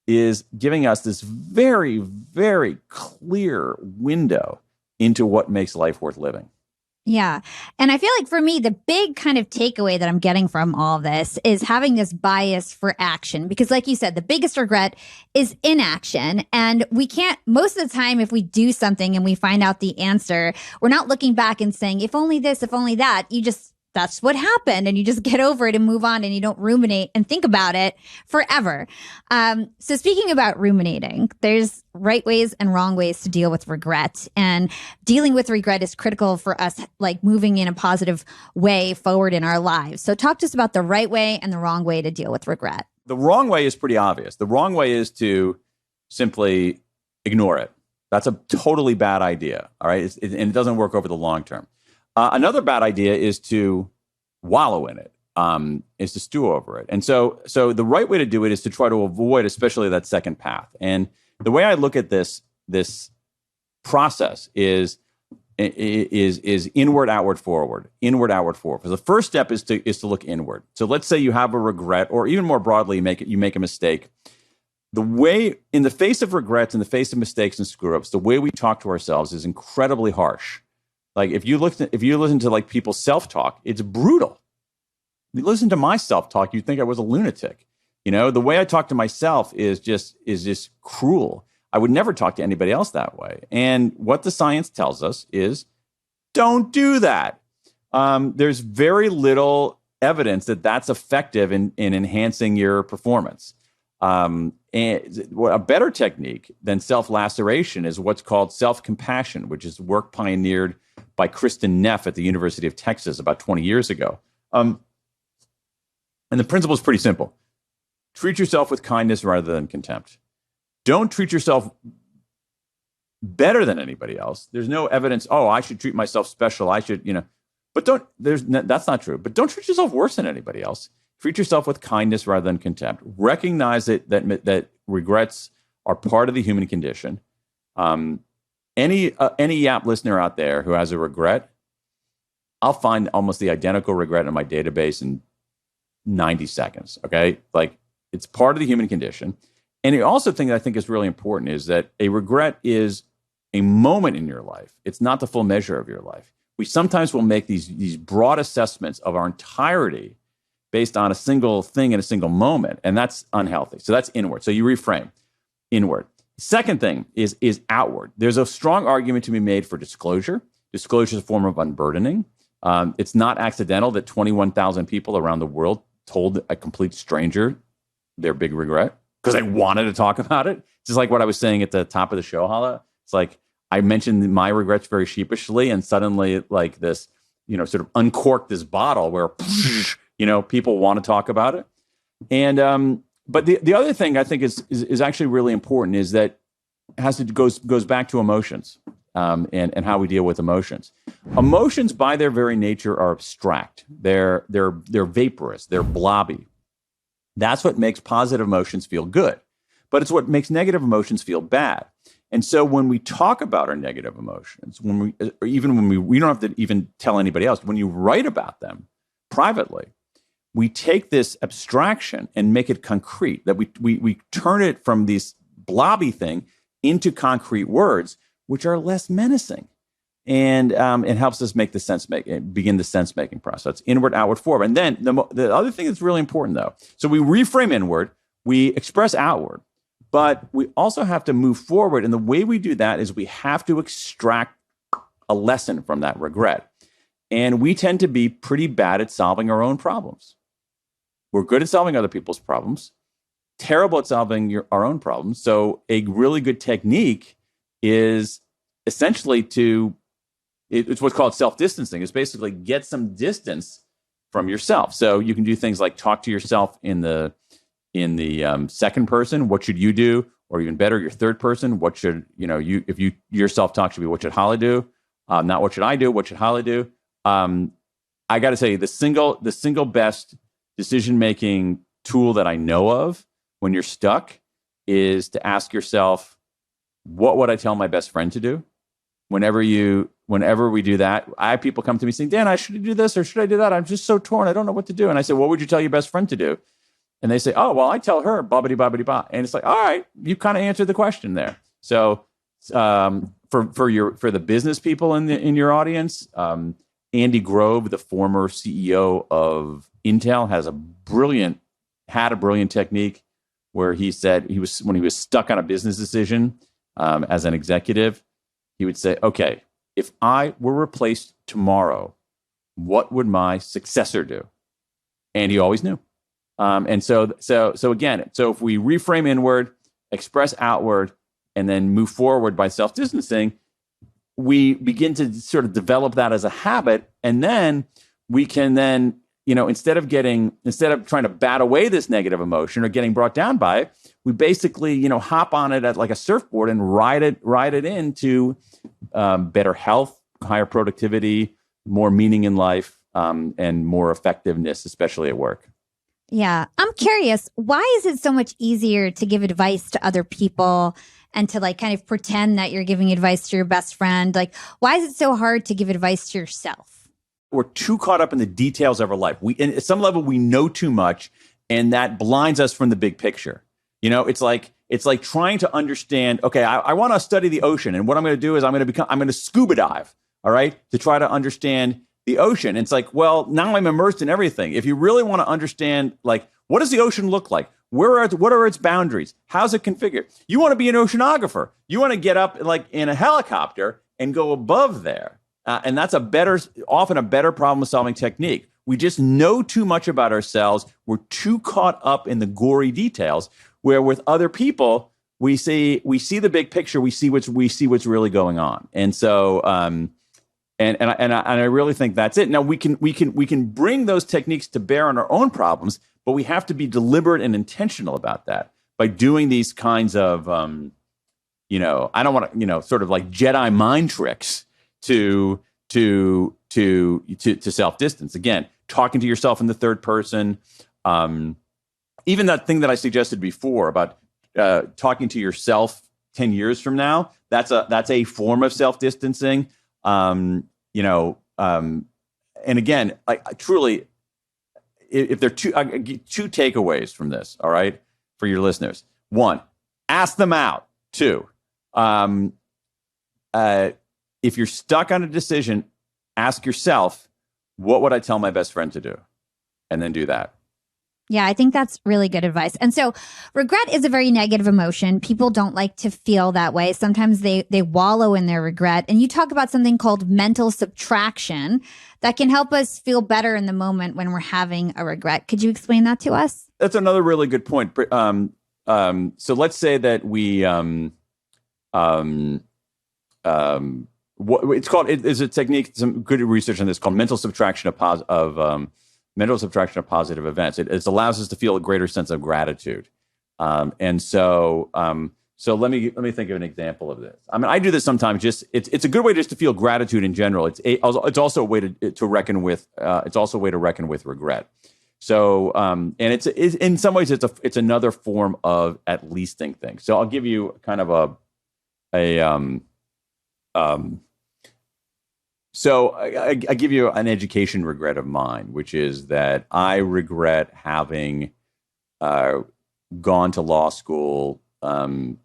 is giving us this very, very clear window into what makes life worth living. Yeah. And I feel like for me, the big kind of takeaway that I'm getting from all of this is having this bias for action. Because like you said, the biggest regret is inaction. And we can't, most of the time, if we do something and we find out the answer, we're not looking back and saying, if only this, if only that. That's what happened. And you just get over it and move on, and you don't ruminate and think about it forever. So speaking about ruminating, there's right ways and wrong ways to deal with regret. And dealing with regret is critical for us, like moving in a positive way forward in our lives. So talk to us about the right way and the wrong way to deal with regret. The wrong way is pretty obvious. The wrong way is to simply ignore it. That's a totally bad idea. All right. And it doesn't work over the long term. Another bad idea is to wallow in it, is to stew over it. And so the right way to do it is to try to avoid, especially that second path. And the way I look at this process is inward, outward, forward, inward, outward, forward. So the first step is to look inward. So let's say you have a regret, or even more broadly, you make a mistake. The way, in the face of regrets, in the face of mistakes and screw ups, the way we talk to ourselves is incredibly harsh. Like if you listen to like people's self-talk, it's brutal. If you listen to my self-talk, you'd think I was a lunatic. The way I talk to myself is just cruel. I would never talk to anybody else that way. And what the science tells us is don't do that. There's very little evidence that that's effective in enhancing your performance. And a better technique than self-laceration is what's called self-compassion, which is work pioneered by Kristen Neff at the University of Texas about 20 years ago. And the principle is pretty simple. Treat yourself with kindness rather than contempt. Don't treat yourself better than anybody else. There's no evidence, I should treat myself special. I should, but that's not true. But don't treat yourself worse than anybody else. Treat yourself with kindness rather than contempt. Recognize that regrets are part of the human condition. Any Yap listener out there who has a regret, I'll find almost the identical regret in my database in 90 seconds. Okay, like it's part of the human condition. And the also thing that I think is really important is that a regret is a moment in your life. It's not the full measure of your life. We sometimes will make these broad assessments of our entirety based on a single thing in a single moment, and that's unhealthy. So that's inward. So you reframe inward. Second thing is outward. There's a strong argument to be made for disclosure. Disclosure is a form of unburdening. It's not accidental that 21,000 people around the world told a complete stranger their big regret because they wanted to talk about it. Just like what I was saying at the top of the show, Hala. It's like I mentioned my regrets very sheepishly, and suddenly like this, sort of uncorked this bottle where, people want to talk about it. And but the other thing I think is actually really important is that goes back to emotions and how we deal with emotions. Emotions, by their very nature, are abstract. They're vaporous. They're blobby. That's what makes positive emotions feel good, but it's what makes negative emotions feel bad. And so when we talk about our negative emotions, we don't have to even tell anybody else. When you write about them privately, we take this abstraction and make it concrete, that we turn it from this blobby thing into concrete words, which are less menacing. And it helps us begin the sense-making process. It's inward, outward, forward. And then the other thing that's really important, though, so we reframe inward, we express outward, but we also have to move forward. And the way we do that is we have to extract a lesson from that regret. And we tend to be pretty bad at solving our own problems. We're good at solving other people's problems, terrible at solving our own problems. So a really good technique is essentially it's what's called self-distancing. It's basically get some distance from yourself. So you can do things like talk to yourself in the second person. What should you do? Or even better, your third person. What should your self-talk should be? What should Holly do? Not what should I do? What should Holly do? I got to tell you, the single best decision making tool that I know of when you're stuck is to ask yourself, what would I tell my best friend to do? Whenever we do that, I have people come to me saying, Dan, I should do this or should I do that? I'm just so torn. I don't know what to do. And I say, what would you tell your best friend to do? And they say, oh, well, I tell her bobbity bobbity ba. And it's like, all right, you kind of answered the question there. So for the business people in your audience, Andy Grove, the former CEO of Intel, had a brilliant technique where he said when he was stuck on a business decision as an executive, he would say, okay, if I were replaced tomorrow, what would my successor do? And he always knew. And so again, if we reframe inward, express outward, and then move forward by self-distancing, we begin to sort of develop that as a habit. And then we can then, instead of trying to bat away this negative emotion or getting brought down by it, we basically, hop on it at like a surfboard and ride it into better health, higher productivity, more meaning in life, and more effectiveness, especially at work. Yeah. I'm curious, why is it so much easier to give advice to other people and to like kind of pretend that you're giving advice to your best friend? Like, why is it so hard to give advice to yourself? We're too caught up in the details of our life. At some level, we know too much, and that blinds us from the big picture. It's like trying to understand, okay, I want to study the ocean. And what I'm going to do is I'm going to scuba dive, all right, to try to understand the ocean. And it's like, well, now I'm immersed in everything. If you really want to understand, like, what does the ocean look like? What are its boundaries? How's it configured? You want to be an oceanographer. You want to get up like in a helicopter and go above there. And that's often a better problem solving technique. We just know too much about ourselves. We're too caught up in the gory details, where with other people, we see the big picture. We see what's really going on. And so, and I really think that's it. Now we can bring those techniques to bear on our own problems, but we have to be deliberate and intentional about that by doing these kinds of, I don't want to, sort of like Jedi mind tricks to self-distance. Again, talking to yourself in the third person. Even that thing that I suggested before about talking to yourself 10 years from now, that's a form of self-distancing. And again, truly, if there are two takeaways from this, all right, for your listeners. One, ask them out. Two, if you're stuck on a decision, ask yourself, what would I tell my best friend to do? And then do that. Yeah, I think that's really good advice. And so regret is a very negative emotion. People don't like to feel that way. Sometimes they wallow in their regret. And you talk about something called mental subtraction that can help us feel better in the moment when we're having a regret. Could you explain that to us? That's another really good point. So let's say that we what it's called is a technique, some good research on this, called mental subtraction of positive events. It allows us to feel a greater sense of gratitude. So let me think of an example of this. I mean, I do this sometimes. It's a good way just to feel gratitude in general. It's also a way to reckon with. It's also a way to reckon with regret. So and it's in some ways it's another form of at least think things. So I'll give you kind of So I give you an education regret of mine, which is that I regret having gone to law school in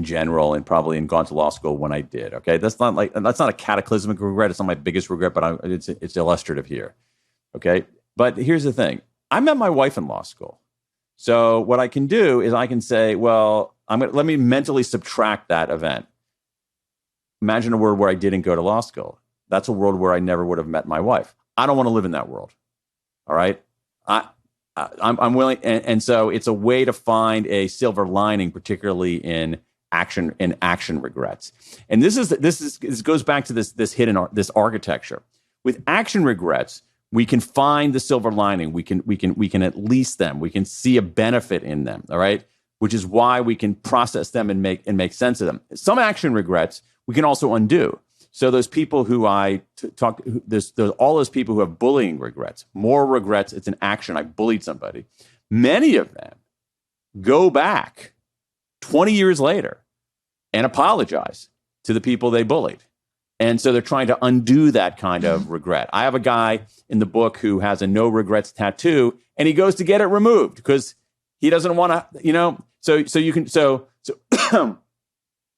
general, and probably gone to law school when I did. Okay, that's not a cataclysmic regret. It's not my biggest regret, but it's illustrative here. Okay, but here's the thing: I met my wife in law school. So what I can do is I can say, well, let me mentally subtract that event. Imagine a world where I didn't go to law school. That's a world where I never would have met my wife. I don't want to live in that world. All right. I'm willing. And so it's a way to find a silver lining, particularly in action regrets. And this goes back to this architecture. With action regrets, we can find the silver lining. We can at least them. We can see a benefit in them. All right. Which is why we can process them and make sense of them. Some action regrets we can also undo. So those people who I talk, there's all those people who have bullying regrets, more regrets. It's an action. I bullied somebody. Many of them go back 20 years later and apologize to the people they bullied. And so they're trying to undo that kind of regret. I have a guy in the book who has a no regrets tattoo, and he goes to get it removed because he doesn't want to,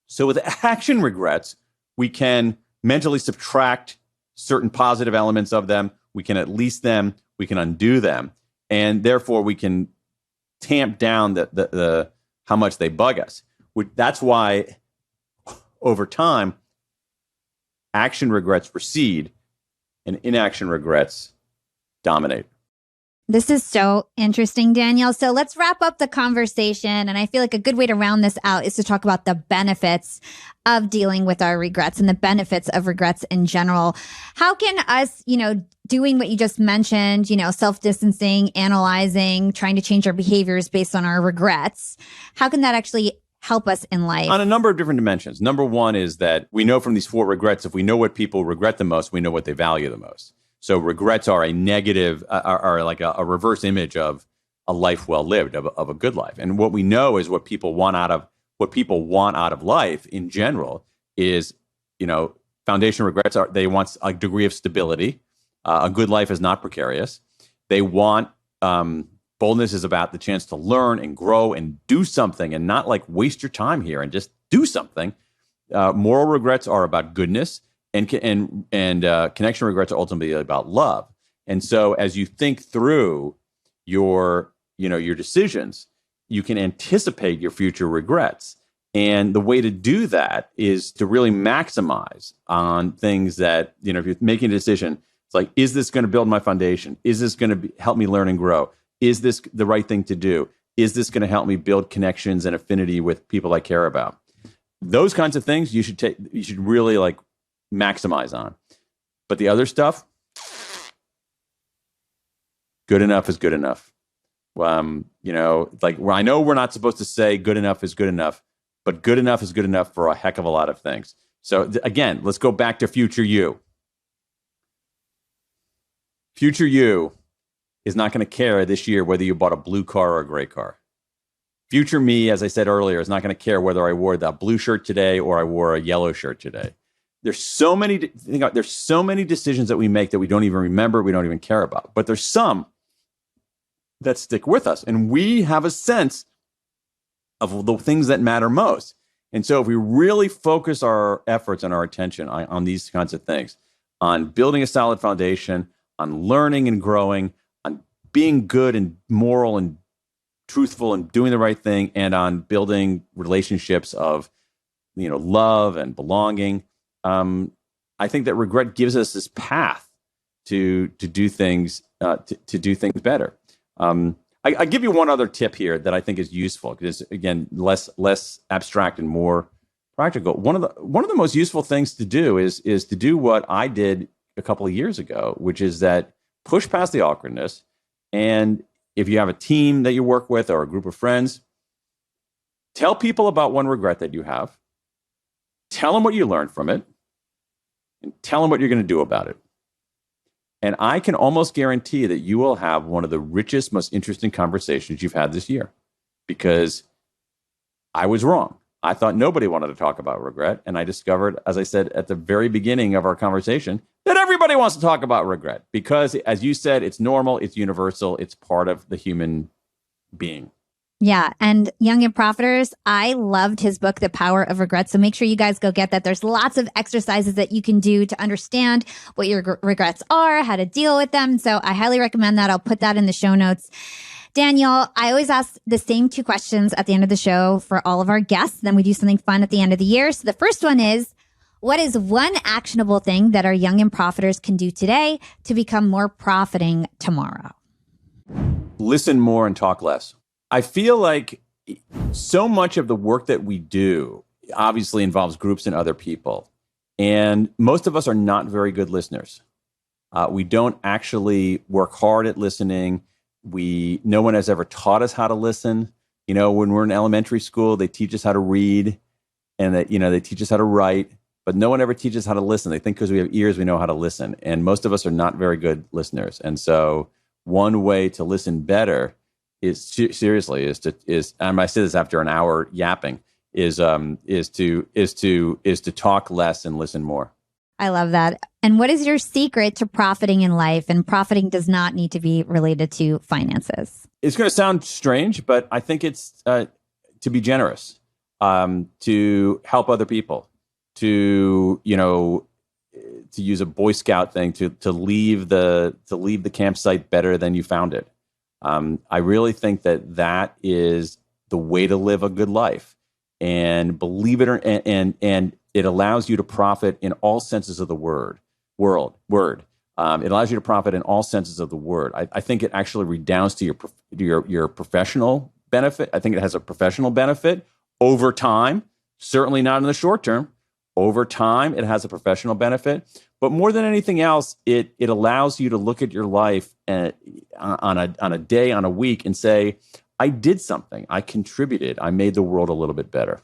so with action regrets, we can mentally subtract certain positive elements of them. We can at least them, we can undo them. And therefore we can tamp down the how much they bug us. That's why over time, action regrets recede and inaction regrets dominate. This is so interesting, Daniel. So let's wrap up the conversation. And I feel like a good way to round this out is to talk about the benefits of dealing with our regrets and the benefits of regrets in general. How can us, doing what you just mentioned, self-distancing, analyzing, trying to change our behaviors based on our regrets, how can that actually help us in life? On a number of different dimensions. Number one is that we know from these 4 regrets, if we know what people regret the most, we know what they value the most. So regrets are a negative, are like a reverse image of a life well lived, of a good life. And what we know is what people want out of life in general is, foundation regrets are, they want a degree of stability. A good life is not precarious. They want, boldness is about the chance to learn and grow and do something and not like waste your time here and just do something. Moral regrets are about goodness. And connection regrets are ultimately about love. And so as you think through your decisions, you can anticipate your future regrets. And the way to do that is to really maximize on things that, if you're making a decision, it's like, is this going to build my foundation? Is this going to help me learn and grow? Is this the right thing to do? Is this going to help me build connections and affinity with people I care about? Those kinds of things you should really maximize on. But the other stuff, good enough is good enough. I know we're not supposed to say good enough is good enough, but good enough is good enough for a heck of a lot of things. So again, let's go back to future you. Future you is not going to care this year whether you bought a blue car or a gray car. Future me, as I said earlier, is not going to care whether I wore that blue shirt today or I wore a yellow shirt today. There's so many decisions that we make that we don't even remember, we don't even care about. But there's some that stick with us, and we have a sense of the things that matter most. And so if we really focus our efforts and our attention on these kinds of things, on building a solid foundation, on learning and growing, on being good and moral and truthful and doing the right thing, and on building relationships of love and belonging, I think that regret gives us this path to do things to do things better. I give you one other tip here that I think is useful because, again, less abstract and more practical. One of the most useful things to do is to do what I did a couple of years ago, which is that push past the awkwardness. And if you have a team that you work with or a group of friends, tell people about one regret that you have. Tell them what you learned from it. And tell them what you're going to do about it. And I can almost guarantee that you will have one of the richest, most interesting conversations you've had this year, because I was wrong. I thought nobody wanted to talk about regret. And I discovered, as I said at the very beginning of our conversation, that everybody wants to talk about regret because, as you said, it's normal, it's universal, it's part of the human being. Yeah. And Young and Profiters, I loved his book, The Power of Regret. So make sure you guys go get that. There's lots of exercises that you can do to understand what your regrets are, how to deal with them. So I highly recommend that. I'll put that in the show notes. Daniel, I always ask the same 2 questions at the end of the show for all of our guests. Then we do something fun at the end of the year. So the first one is, what is one actionable thing that our Young and Profiters can do today to become more profiting tomorrow? Listen more and talk less. I feel like so much of the work that we do obviously involves groups and other people. And most of us are not very good listeners. We don't actually work hard at listening. No one has ever taught us how to listen. When we're in elementary school, they teach us how to read and they teach us how to write. but no one ever teaches how to listen. They think because we have ears, we know how to listen. And most of us are not very good listeners. And so one way to listen better is and I say this after an hour yapping, is to talk less and listen more. I love that. And what is your secret to profiting in life? And profiting does not need to be related to finances. It's going to sound strange, but I think it's to be generous, to help other people, to use a Boy Scout thing, to leave the campsite better than you found it. I really think that is the way to live a good life, and believe it or and it allows you to profit in all senses of the word. It allows you to profit in all senses of the word. I think it actually redounds to your professional benefit. I think it has a professional benefit over time. Certainly not in the short term. Over time, it has a professional benefit. But more than anything else, it allows you to look at your life on a day, on a week, and say, I did something. I contributed. I made the world a little bit better.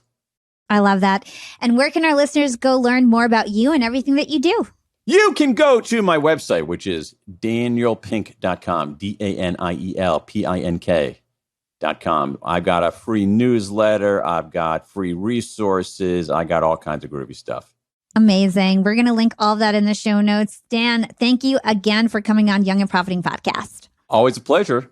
I love that. And where can our listeners go learn more about you and everything that you do? You can go to my website, which is danielpink.com, DANIELPINK.com. I've got a free newsletter. I've got free resources. I got all kinds of groovy stuff. Amazing. We're going to link all of that in the show notes. Dan, thank you again for coming on Young and Profiting Podcast. Always a pleasure.